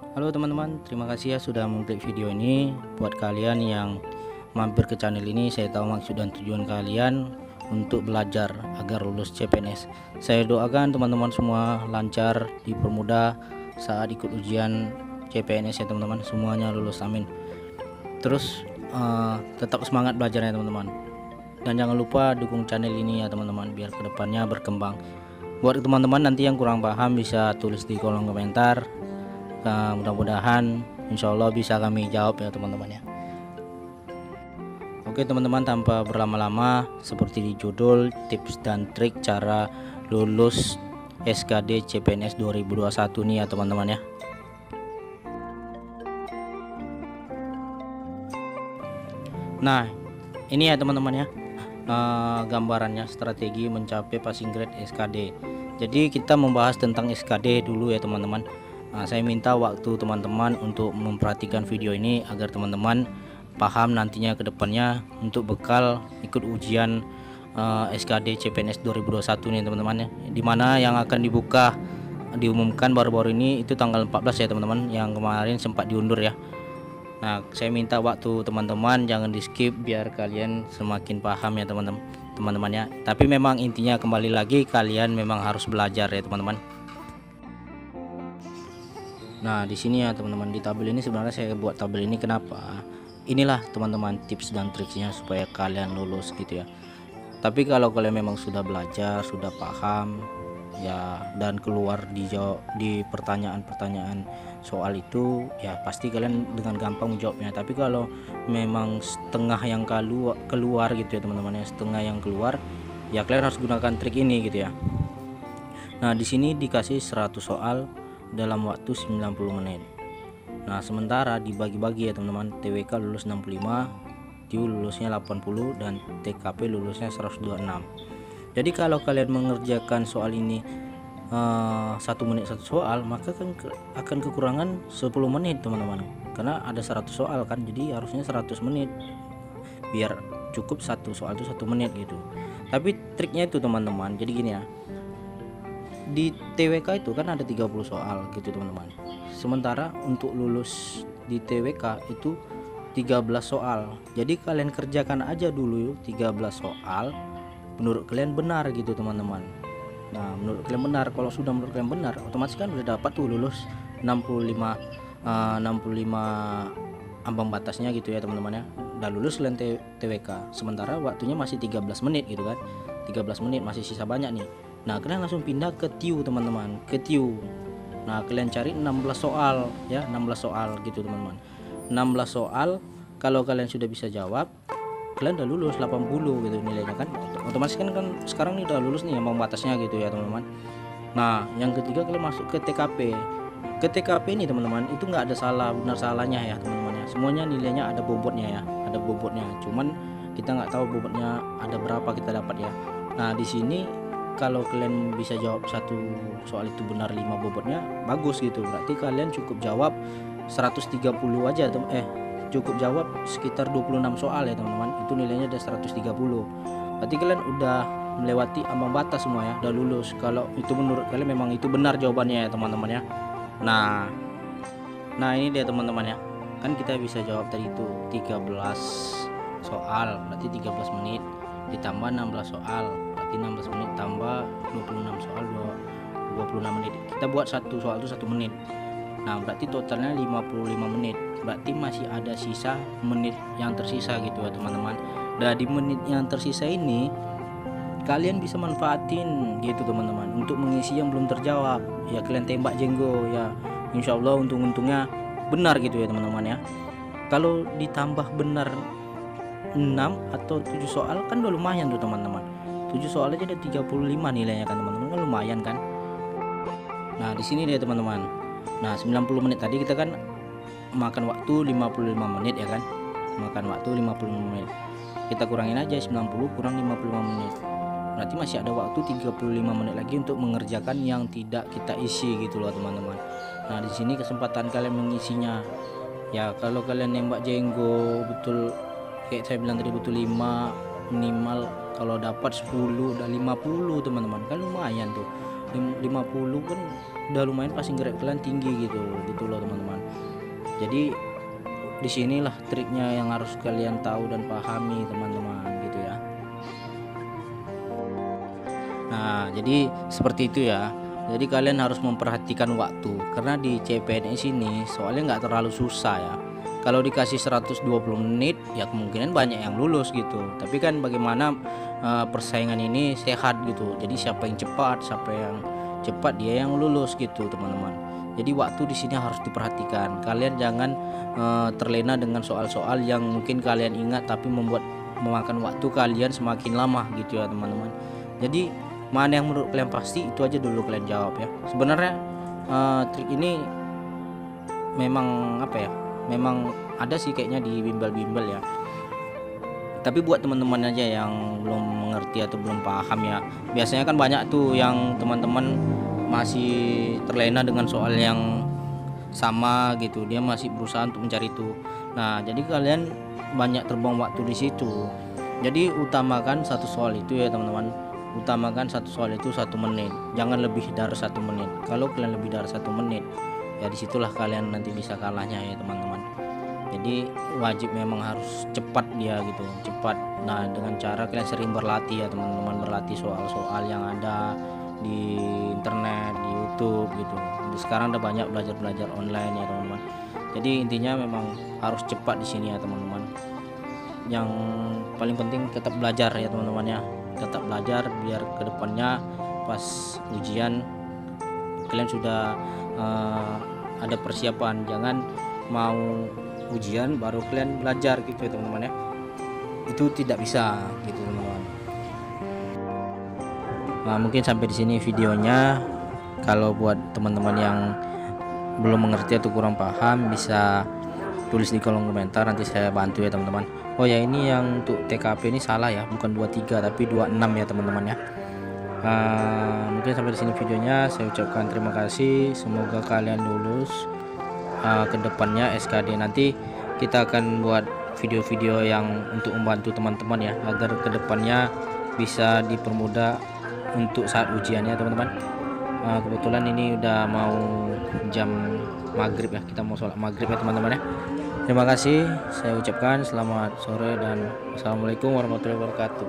Halo teman-teman, terima kasih ya sudah mengklik video ini. Buat kalian yang mampir ke channel ini, saya tahu maksud dan tujuan kalian untuk belajar agar lulus CPNS. Saya doakan teman-teman semua lancar, dipermudah saat ikut ujian CPNS ya teman-teman, semuanya lulus, amin. Terus tetap semangat belajarnya teman-teman, dan jangan lupa dukung channel ini ya teman-teman, biar kedepannya berkembang. Buat teman-teman nanti yang kurang paham bisa tulis di kolom komentar. Mudah-mudahan insya Allah bisa kami jawab ya teman-teman ya. Oke teman-teman, tanpa berlama-lama, seperti di judul, tips dan trik cara lulus SKD CPNS 2021 nih ya teman-teman ya. Nah ini ya teman-teman ya, gambarannya strategi mencapai passing grade SKD. Jadi kita membahas tentang SKD dulu ya teman-teman. Saya minta waktu teman-teman untuk memperhatikan video ini agar teman-teman paham nantinya ke depannya untuk bekal ikut ujian SKD CPNS 2021 nih teman-teman ya, dimana yang akan diumumkan baru-baru ini itu tanggal 14 ya teman-teman, yang kemarin sempat diundur ya. Nah saya minta waktu teman-teman jangan di skip biar kalian semakin paham ya teman-teman ya. Tapi memang intinya kembali lagi kalian memang harus belajar ya teman-teman. Nah di sini ya teman-teman, di tabel ini sebenarnya saya buat tabel ini kenapa? Inilah teman-teman tips dan triknya supaya kalian lulus gitu ya. Tapi kalau kalian memang sudah belajar, sudah paham ya, dan keluar di pertanyaan-pertanyaan soal itu ya, pasti kalian dengan gampang menjawabnya. Tapi kalau memang setengah yang keluar gitu ya teman-teman ya, setengah yang keluar ya, kalian harus gunakan trik ini gitu ya. Nah di sini dikasih 100 soal dalam waktu 90 menit. Nah sementara dibagi-bagi ya teman-teman, TWK lulus 65, TIU lulusnya 80, dan TKP lulusnya 126. Jadi kalau kalian mengerjakan soal ini 1 menit 1 soal, maka akan kekurangan 10 menit teman-teman, karena ada 100 soal kan, jadi harusnya 100 menit biar cukup satu soal itu 1 menit gitu. Tapi triknya itu teman-teman, jadi gini ya, di TWK itu kan ada 30 soal gitu teman-teman. Sementara untuk lulus di TWK itu 13 soal. Jadi kalian kerjakan aja dulu 13 soal menurut kalian benar gitu teman-teman. Nah menurut kalian benar, kalau sudah menurut kalian benar, otomatis kan udah dapat tuh lulus 65 ambang batasnya gitu ya teman-teman ya. Udah lulus kalian TWK. Sementara waktunya masih 13 menit gitu kan. 13 menit masih sisa banyak nih. Nah kalian langsung pindah ke TIU teman-teman, ke TIU. Nah kalian cari 16 soal ya, 16 soal gitu teman-teman. 16 soal, kalau kalian sudah bisa jawab, kalian udah lulus 80 gitu nilainya kan. Otomatis kan sekarang nih udah lulus nih ambang batasnya gitu ya teman-teman. Nah yang ketiga kalian masuk ke TKP. Ke TKP ini teman-teman, itu nggak ada salah benar salahnya ya teman-teman ya. Semuanya nilainya ada bobotnya ya, ada bobotnya. Cuman kita nggak tahu bobotnya ada berapa kita dapat ya. Nah di sini kalau kalian bisa jawab satu soal itu benar 5 bobotnya, bagus gitu. Berarti kalian cukup jawab 130 aja cukup jawab sekitar 26 soal ya teman-teman. Itu nilainya udah 130. Berarti kalian udah melewati ambang batas semua ya, udah lulus. Kalau itu menurut kalian memang itu benar jawabannya ya teman-teman ya. Nah ini dia teman-teman ya. Kan kita bisa jawab tadi itu 13 soal, berarti 13 menit ditambah 16 soal, 16 menit tambah 26 soal 26 menit. Kita buat satu soal itu 1 menit. Nah berarti totalnya 55 menit. Berarti masih ada sisa menit yang tersisa gitu ya teman-teman. Dan di menit yang tersisa ini kalian bisa manfaatin gitu teman-teman untuk mengisi yang belum terjawab ya. Kalian tembak jenggo ya, insya Allah untung-untungnya benar gitu ya teman-teman ya. Kalau ditambah benar 6 atau 7 soal kan udah lumayan tuh teman-teman. 7 soal aja ada 35 nilainya kan teman-teman, kan lumayan kan. Nah di sini dia teman-teman. Nah 90 menit tadi kita kan makan waktu 55 menit ya kan, makan waktu 55 menit. Kita kurangin aja 90 kurang 55 menit, berarti masih ada waktu 35 menit lagi untuk mengerjakan yang tidak kita isi gitu loh teman-teman. Nah di sini kesempatan kalian mengisinya ya. Kalau kalian nembak jenggo betul kayak saya bilang tadi, betul 5 minimal, kalau dapat 10 udah 50 teman-teman, kan lumayan tuh. 50 kan udah lumayan passing grade kalian tinggi gitu loh teman-teman. Jadi disinilah triknya yang harus kalian tahu dan pahami teman-teman gitu ya. Nah jadi seperti itu ya. Jadi kalian harus memperhatikan waktu, karena di CPNS ini soalnya nggak terlalu susah ya. Kalau dikasih 120 menit ya kemungkinan banyak yang lulus gitu. Tapi kan bagaimana persaingan ini sehat gitu. Jadi siapa yang cepat dia yang lulus gitu teman-teman. Jadi waktu di sini harus diperhatikan. Kalian jangan terlena dengan soal-soal yang mungkin kalian ingat tapi memakan waktu kalian semakin lama gitu ya teman-teman. Jadi mana yang menurut kalian pasti itu aja dulu kalian jawab ya. Sebenarnya trik ini memang memang ada sih kayaknya di bimbel-bimbel ya. Tapi buat teman-teman aja yang belum mengerti atau belum paham ya. Biasanya kan banyak tuh yang teman-teman masih terlena dengan soal yang sama gitu. Dia masih berusaha untuk mencari itu. Nah, jadi kalian banyak terbuang waktu di situ. Jadi utamakan satu soal itu ya teman-teman. Utamakan satu soal itu 1 menit, jangan lebih dari 1 menit. Kalau kalian lebih dari 1 menit ya disitulah kalian nanti bisa kalahnya ya teman-teman. Jadi wajib memang harus cepat dia gitu, cepat. Nah dengan cara kalian sering berlatih ya teman-teman, berlatih soal-soal yang ada di internet, di YouTube gitu. Sekarang ada banyak belajar online ya teman-teman. Jadi intinya memang harus cepat di sini ya teman-teman. Yang paling penting tetap belajar ya teman-teman ya, tetap belajar biar kedepannya pas ujian kalian sudah ada persiapan. Jangan mau ujian baru kalian belajar gitu ya teman-teman ya, itu tidak bisa gitu teman-teman. Nah, mungkin sampai di sini videonya. Kalau buat teman-teman yang belum mengerti atau kurang paham bisa tulis di kolom komentar, nanti saya bantu ya teman-teman. Oh ya, ini yang untuk TKP ini salah ya, bukan 23 tapi 26 ya teman-teman ya. Mungkin sampai di sini videonya. Saya ucapkan terima kasih, semoga kalian lulus. Kedepannya SKD nanti kita akan buat video-video yang untuk membantu teman-teman ya, agar kedepannya bisa dipermudah untuk saat ujiannya teman-teman. Kebetulan ini udah mau jam maghrib ya, kita mau sholat maghrib ya teman-teman ya. Terima kasih, saya ucapkan selamat sore dan assalamualaikum warahmatullahi wabarakatuh.